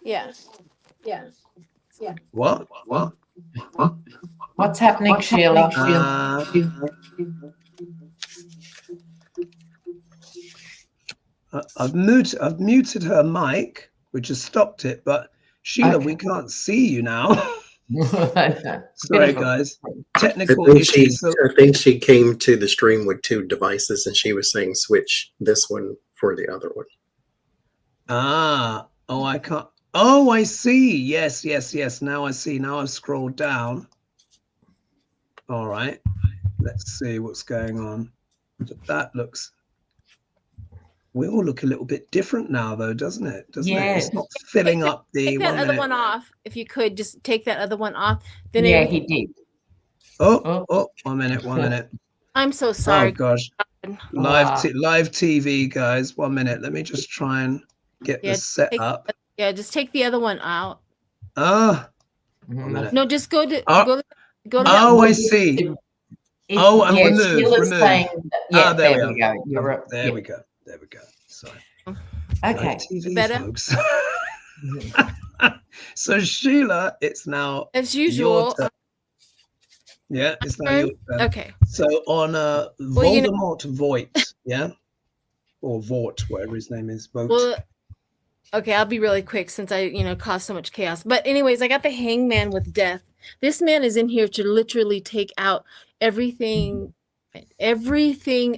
Yeah. What? What's happening, Sheila? I've muted her mic, which has stopped it. But Sheila, we can't see you now. Sorry, guys. Technical issues. I think she came to the stream with 2 devices, and she was saying switch this one for the other one. Oh, I can't. Oh, I see. Yes. Now I see. Now I've scrolled down. All right. Let's see what's going on. That looks. We all look a little bit different now, though, doesn't it? Doesn't it? It's not filling up the. Take that other one off. If you could just take that other one off. Then yeah, he did. Oh, 1 minute, 1 minute. I'm so sorry. Oh gosh. Live TV, guys. 1 minute. Let me just try and get this set up. Yeah, just take the other one out. 1 minute. No, just go to go to. Oh, I see. And remove. There we go. There we go. Sorry. Okay. TV, better. Folks. So Sheila, it's now as usual. Yeah, it's now your turn. Okay. So on Voldermort Vought, yeah, or Vought, whatever his name is. Vought. Well, okay, I'll be really quick since I caused so much chaos. But anyways, I got the Hangman with death. This man is in here to literally take out everything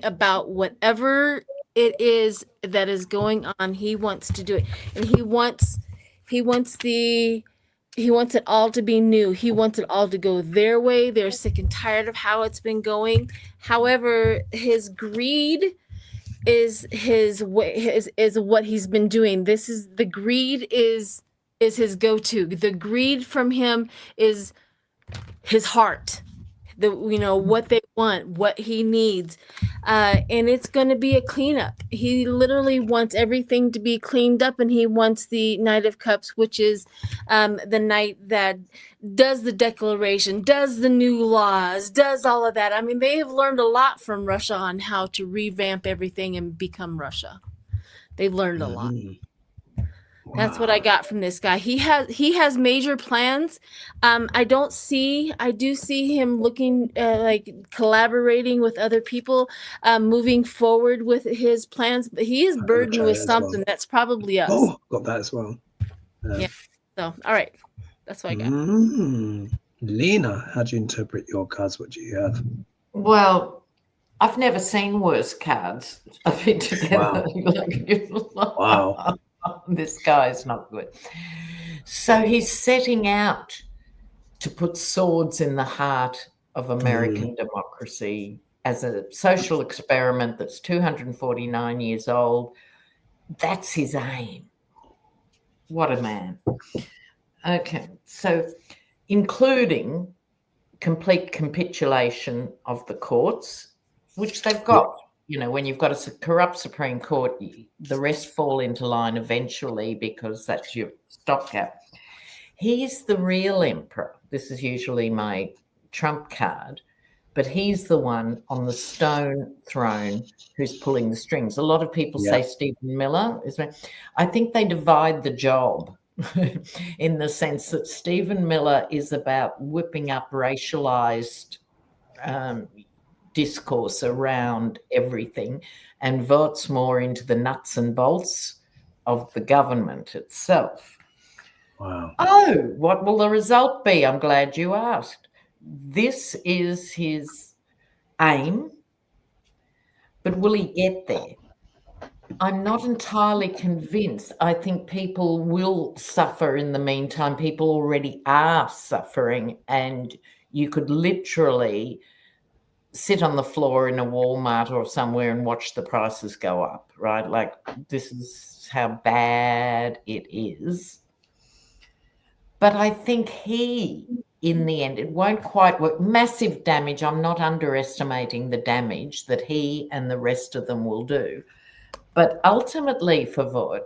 about whatever it is that is going on. He wants to do it, and he wants it all to be new. He wants it all to go their way. They're sick and tired of how it's been going. However, his greed is his way, is what he's been doing. The greed is his go-to. The greed from him is his heart. What they want, what he needs. And it's going to be a cleanup. He literally wants everything to be cleaned up, and he wants the Knight of Cups, which is the knight that does the declaration, does the new laws, does all of that. I mean, they have learned a lot from Russia on how to revamp everything and become Russia. They've learned a lot. That's what I got from this guy. He has major plans. I do see him looking like collaborating with other people, moving forward with his plans. But he is burdened with something that's probably us. Oh, got that as well. Yeah. So, all right, that's what I got. Lena, how do you interpret your cards? What do you have? Well, I've never seen worse cards. I've been together. Wow. This guy is not good. So he's setting out to put swords in the heart of American democracy as a social experiment that's 249 years old. That's his aim. What a man. Okay, so including complete capitulation of the courts, which they've got. When you've got a corrupt Supreme Court, the rest fall into line eventually because that's your stopgap. He's the real emperor. This is usually my trump card, but he's the one on the stone throne who's pulling the strings. A lot of people say Stephen Miller. I think they divide the job in the sense that Stephen Miller is about whipping up racialized discourse around everything, and Vought's more into the nuts and bolts of the government itself. Wow. Oh, what will the result be? I'm glad you asked. This is his aim, but will he get there? I'm not entirely convinced. I think people will suffer in the meantime. People already are suffering, and you could literally sit on the floor in a Walmart or somewhere and watch the prices go up, right? Like, this is how bad it is. But I think he, in the end, it won't quite work. Massive damage. I'm not underestimating the damage that he and the rest of them will do. But ultimately for Vought,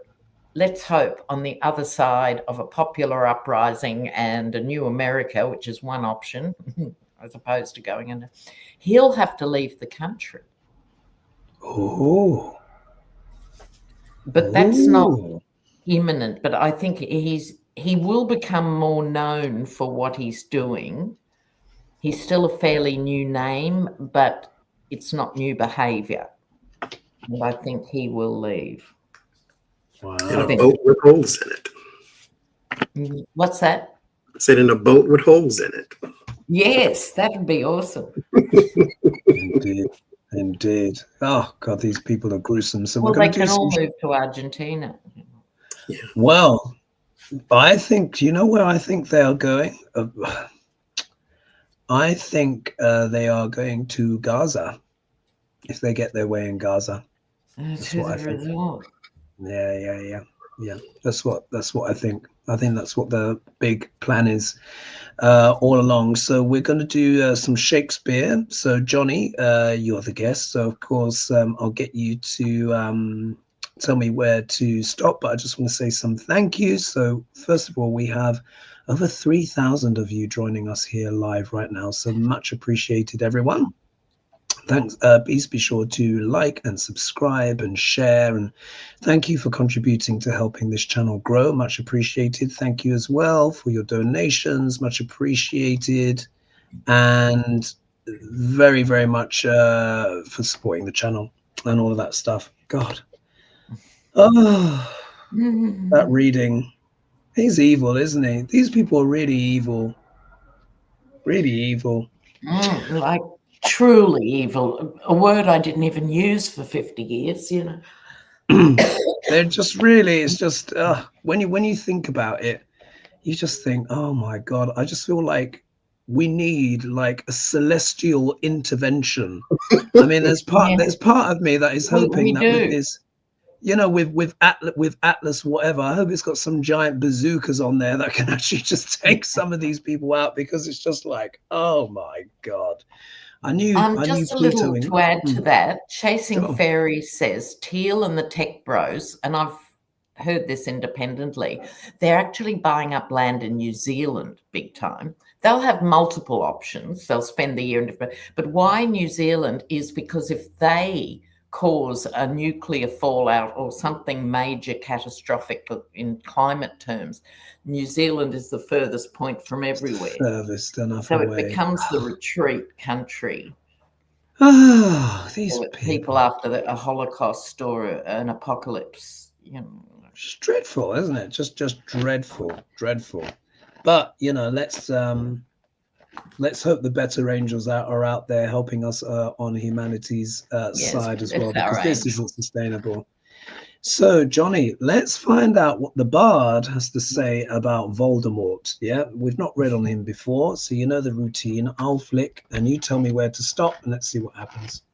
let's hope on the other side of a popular uprising and a new America, which is one option, as opposed to going into, he'll have to leave the country. Oh. But that's not imminent. But I think he will become more known for what he's doing. He's still a fairly new name, but it's not new behaviour. And I think he will leave. Wow. In a boat with holes in it. What's that? I said in a boat with holes in it. Yes, that would be awesome. Indeed. Indeed. Oh, God, these people are gruesome. So Well, we're going they to do can all some... move to Argentina. Yeah. Well, I think, you know where I think they are going? I think they are going to Gaza, if they get their way in Gaza. That's what I think. Yeah. That's what I think. I think that's what the big plan is all along. So we're going to do some Shakespeare. So Johnny, you're the guest. So of course, I'll get you to tell me where to stop. But I just want to say some thank yous. So first of all, we have over 3,000 of you joining us here live right now. So much appreciated, everyone. Thanks. Please be sure to like and subscribe and share, and thank you for contributing to helping this channel grow. Much appreciated. Thank you as well for your donations. Much appreciated, and very, very much for supporting the channel and all of that stuff. God, oh, that reading. He's evil, isn't he? These people are really evil. Really evil. Like truly evil. A word I didn't even use for 50 years, you know. They're just really, it's just when you think about it, you just think, oh my God, I just feel like we need like a celestial intervention. I mean, there's part of me that is hoping that with this, you know, with Atlas, whatever, I hope it's got some giant bazookas on there that can actually just take some of these people out, because it's just like, oh my God. I knew just a Pluto little to add to that. Chasing Fairies says Teal and the Tech Bros, and I've heard this independently, they're actually buying up land in New Zealand big time. They'll have multiple options. They'll spend the year in different, but why New Zealand is because if they cause a nuclear fallout or something major catastrophic in climate terms, New Zealand is the furthest point from everywhere. Furthest enough so away. It becomes the retreat country. Oh, these people after a Holocaust or an apocalypse. You know. It's dreadful, isn't it? Just dreadful. But you know, let's hope the better angels are out there helping us on humanity's side as well, because this isn't sustainable. So, Johnny, let's find out what the Bard has to say about Voldemort. Yeah, we've not read on him before, so you know the routine. I'll flick, and you tell me where to stop, and let's see what happens.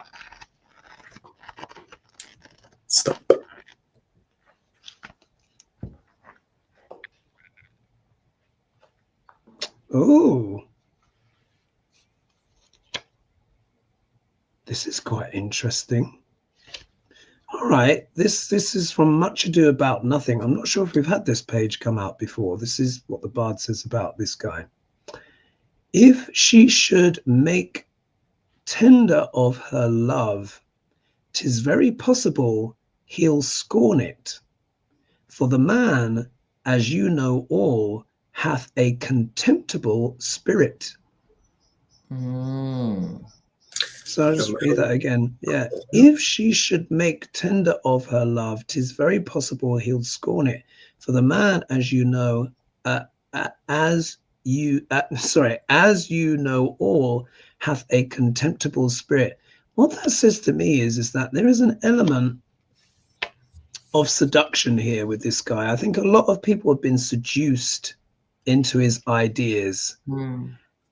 Stop. Oh, this is quite interesting. All right, this is from Much Ado About Nothing. I'm not sure if we've had this page come out before. This is what the Bard says about this guy. If she should make tender of her love, 'tis very possible he'll scorn it. For the man, as you know all, hath a contemptible spirit. So I'll just read that again. Yeah. If she should make tender of her love, 'tis very possible he'll scorn it. For the man, as you know, as you know all, hath a contemptible spirit. What that says to me is that there is an element of seduction here with this guy. I think a lot of people have been seduced into his ideas.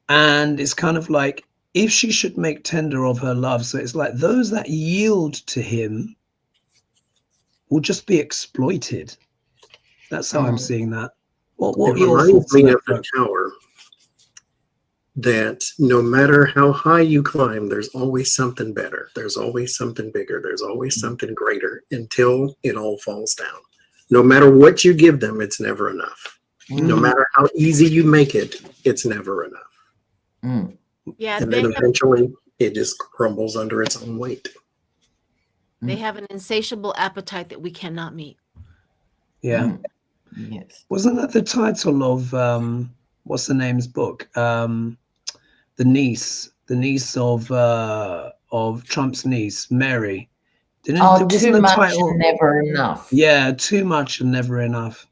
And it's kind of like, if she should make tender of her love, so it's like those that yield to him will just be exploited. That's how I'm seeing that. What it reminds me of the tower, that no matter how high you climb, there's always something better. There's always something bigger. There's always something greater, until it all falls down. No matter what you give them, it's never enough. No matter how easy you make it, it's never enough. Yeah, and then eventually it just crumbles under its own weight. They have an insatiable appetite that we cannot meet. Yeah. Yes. Wasn't that the title of what's the name's book? The niece of Trump's niece, Mary. Too much and never enough. Yeah, too much and never enough.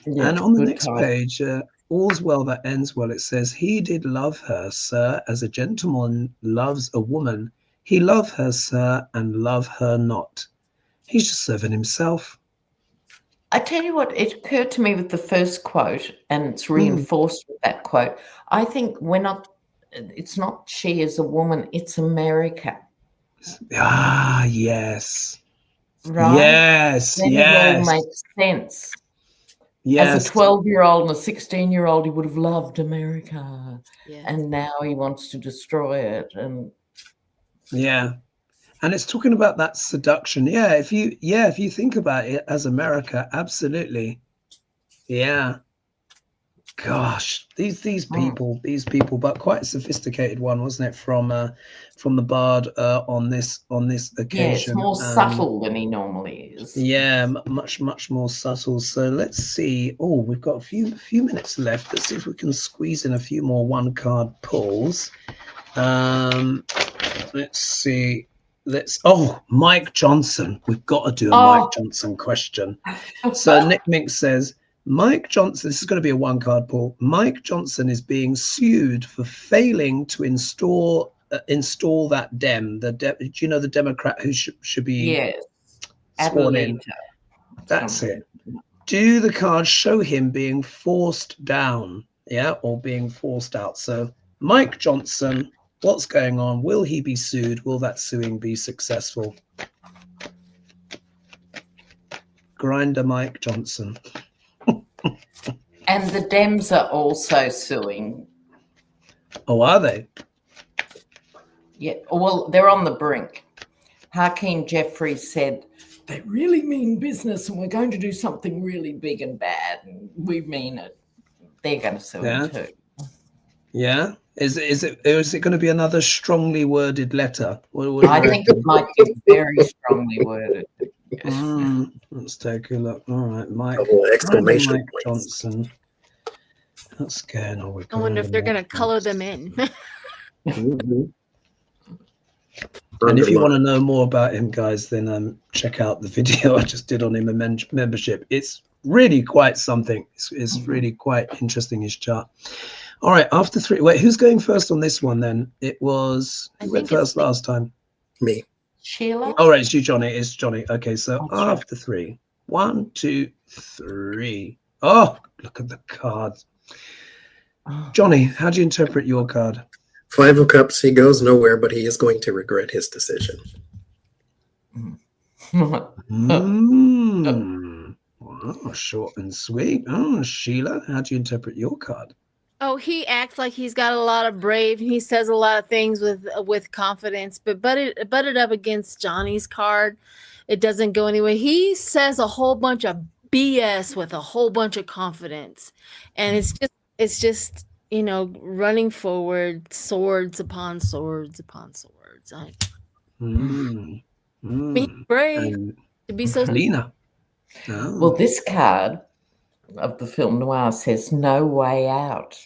Yeah, and on the good next title. page, all's well that ends well. It says, he did love her, sir, as a gentleman loves a woman. He loved her, sir, and love her not. He's just serving himself. I tell you what, it occurred to me with the first quote, and it's reinforced with that quote. I think it's not she as a woman, it's America. Ah, yes. Right? Yes, then yes. It all makes sense. Yes. As a 12-year-old and a 16-year-old, he would have loved America. Yes. And now he wants to destroy it. And yeah. And it's talking about that seduction. Yeah, if you think about it as America, absolutely. Yeah. Gosh, these people, but quite a sophisticated one, wasn't it, from the bard on this occasion? Yeah, it's more subtle than he normally is. Yeah, much more subtle. So let's see. Oh, we've got a few minutes left. Let's see if we can squeeze in a few more one-card pulls. Let's see. Mike Johnson. We've got to do a Mike Johnson question. So Nick Mink says, Mike Johnson, this is going to be a one-card pull. Mike Johnson is being sued for failing to install that do you know the Democrat who should be sworn in? That's it. Do the cards show him being forced down? Yeah, or being forced out? So Mike Johnson, what's going on? Will he be sued? Will that suing be successful? Grinder Mike Johnson. And the Dems are also suing. Oh, are they? Yeah, well, they're on the brink. Hakeem Jeffries said, they really mean business and we're going to do something really big and bad. And we mean it. They're going to sue him too. Yeah. Is it going to be another strongly worded letter? I think it might be very strongly worded. Let's take a look. All right, Mike. Exclamation Mike Johnson. That's going on. I wonder if they're going to color them in. And if you want to know more about him, guys, then check out the video I just did on him, a membership. It's really quite something. It's really quite interesting, his chart. All right, after three. Wait, who's going first on this one then? It was, who went first last time? Me. Sheila? All right, it's you, Johnny. It's Johnny. Okay, so after three. 1, 2, 3. Oh, look at the cards. Johnny, how do you interpret your card? 5 of Cups, he goes nowhere, but he is going to regret his decision. Oh, short and sweet. Oh, Sheila, how do you interpret your card? Oh, he acts like he's got a lot of brave. He says a lot of things with confidence, but butted up against Johnny's card, it doesn't go anywhere. He says a whole bunch of BS with a whole bunch of confidence, and it's just running forward, swords upon swords upon swords. Being brave to be so. Lena. Oh. Well, this card of the film noir says no way out.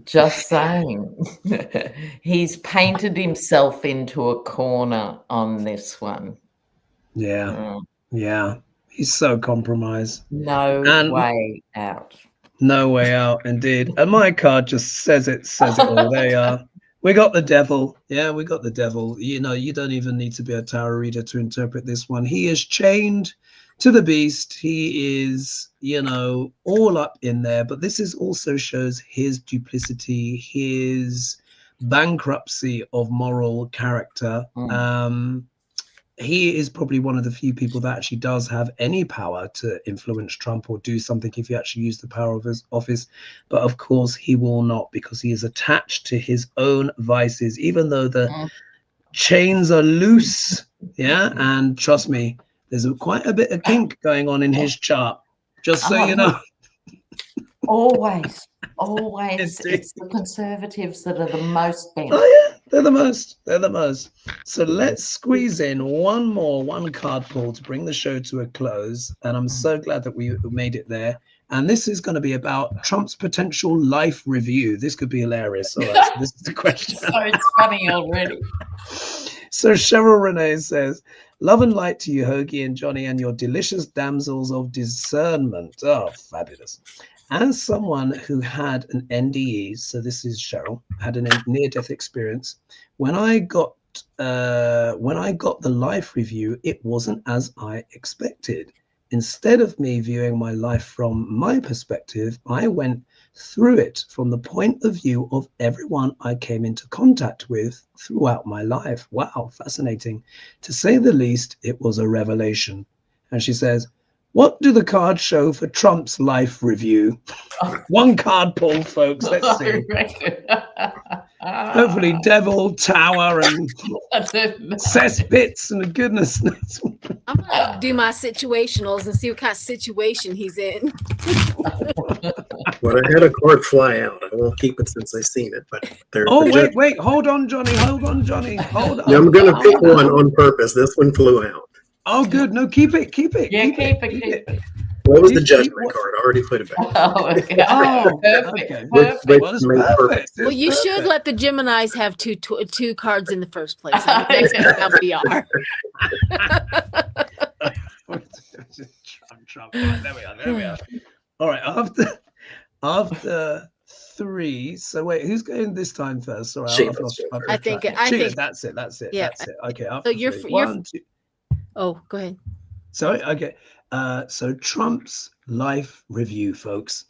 Just saying. He's painted himself into a corner on this one. Yeah. Yeah. He's so compromised. No way out. No way out, indeed. And my card just says it all. There you are. We got the devil. Yeah, we got the devil. You don't even need to be a tarot reader to interpret this one. He is chained to the beast. He is, all up in there. But this also shows his duplicity, his bankruptcy of moral character. He is probably one of the few people that actually does have any power to influence Trump or do something if he actually used the power of his office. But of course, he will not, because he is attached to his own vices, even though the chains are loose. Yeah. And trust me, there's quite a bit of kink going on in his chart, just so you know. Always. Indeed. It's the Conservatives that are the most bent. Oh yeah, they're the most. They're the most. So let's squeeze in one card pull to bring the show to a close. And I'm so glad that we made it there. And this is going to be about Trump's potential life review. This could be hilarious. All right, so this is the question. So it's funny already. So Cheryl Renee says, love and light to you, Hoagie and Johnny, and your delicious damsels of discernment. Oh, fabulous. As someone who had an NDE, so this is Cheryl, had a near-death experience, when I got the life review, it wasn't as I expected. Instead of me viewing my life from my perspective, I went through it from the point of view of everyone I came into contact with throughout my life. Wow, fascinating. To say the least, it was a revelation. And she says, what do the cards show for Trump's life review? One card pull, folks. Let's see. Hopefully devil, tower, and cesspits, and goodness knows. I'm gonna do my situationals and see what kind of situation he's in. Well, I had a card fly out. I won't keep it since I've seen it. But Wait. Hold on, Johnny. Hold on. Yeah, I'm going to pick one on purpose. This one flew out. Oh, good. No, keep it. Yeah, keep it. What was the judgment card? I already put it back. Oh, okay. Perfect. Okay. Perfect. Well, you should let the Geminis have two cards in the first place. How we are. Trump. Right, there we are. All right. After three. So wait, who's going this time first? Sorry, I think that's it. Yeah. That's it. Okay. So you're one, two. Oh, go ahead. Sorry. Okay. So Trump's life review, folks.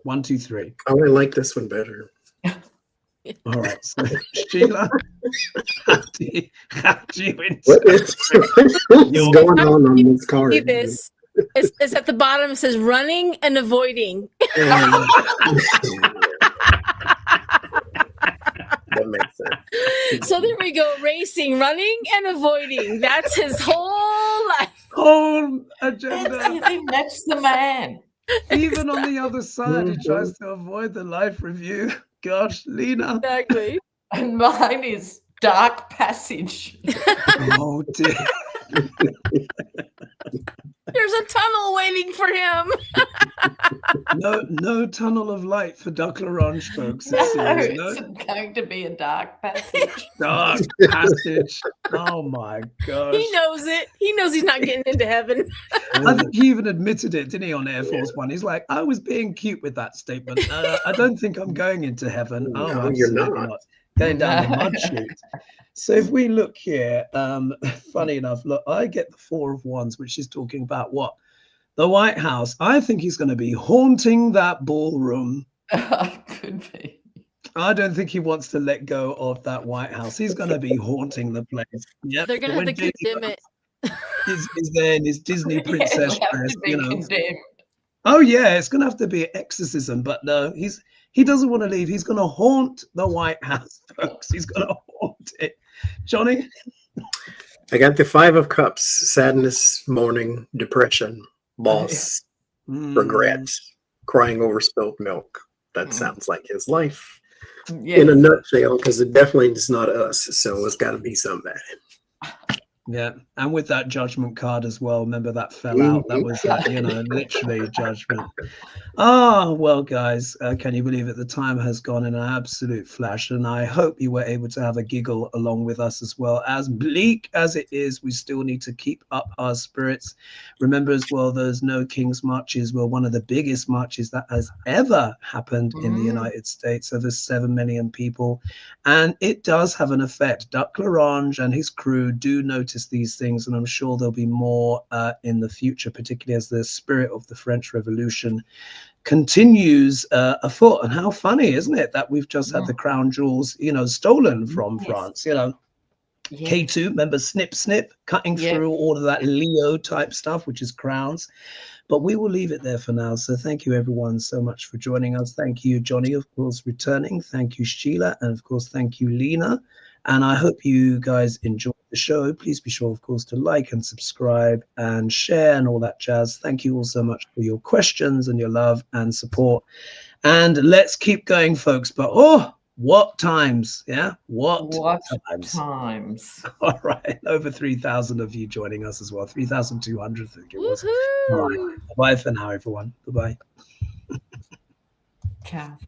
1, 2, 3. Oh, I like this one better. All right. So Sheila, how do you what is going on this card? See this. It's at the bottom. It says running and avoiding. That makes sense. So there we go. Racing, running, and avoiding. That's his whole life. Whole agenda. That's the man. Even on the other side, he tries to avoid the life review. Gosh, Lena. Exactly. And mine is dark passage. Oh dear. There's a tunnel waiting for him. No tunnel of light for Duck Larange, folks. It's going to be a dark passage. Dark passage. Oh my gosh. He knows it. He knows he's not getting into heaven. I think he even admitted it, didn't he, on Air Force One? He's like, I was being cute with that statement. I don't think I'm going into heaven. No, you're not. Going down the mud chute. So if we look here, funny enough, look, I get the 4 of Wands, which is talking about what? The White House. I think he's going to be haunting that ballroom. Could be. I don't think he wants to let go of that White House. He's going to be haunting the place. Yep. They're going to have to condemn it. Is there in his Disney princess dress, Condemned. Oh yeah, it's going to have to be an exorcism, but no, he doesn't want to leave. He's going to haunt the White House, folks. He's going to haunt it. Johnny? I got the 5 of Cups, sadness, mourning, depression, loss, regret, crying over spilled milk. That sounds like his life in a nutshell, because it definitely is not us. So it's got to be somebody. Yeah, and with that judgment card as well. Remember that fell out. That was literally judgment. Well, guys, can you believe it? The time has gone in an absolute flash, and I hope you were able to have a giggle along with us as well. As bleak as it is, we still need to keep up our spirits. Remember as well, those No Kings marches were one of the biggest marches that has ever happened in the United States. Over 7 million people, and it does have an effect. Duck Larange and his crew do notice these things, and I'm sure there'll be more in the future, particularly as the spirit of the French Revolution continues afoot. And how funny, isn't it, that we've just had the crown jewels, stolen from France, K2, remember, snip, cutting through all of that Leo type stuff, which is crowns. But we will leave it there for now. So thank you, everyone, so much for joining us. Thank you, Johnny, of course, returning. Thank you, Sheila. And of course, thank you, Lena. And I hope you guys enjoyed the show. Please be sure, of course, to like and subscribe and share and all that jazz. Thank you all so much for your questions and your love and support. And let's keep going, folks. But what times? Yeah, what times? All right, over 3,000 of you joining us as well. 3,200, I think it was. All right, bye for now, everyone. Bye-bye. Ciao.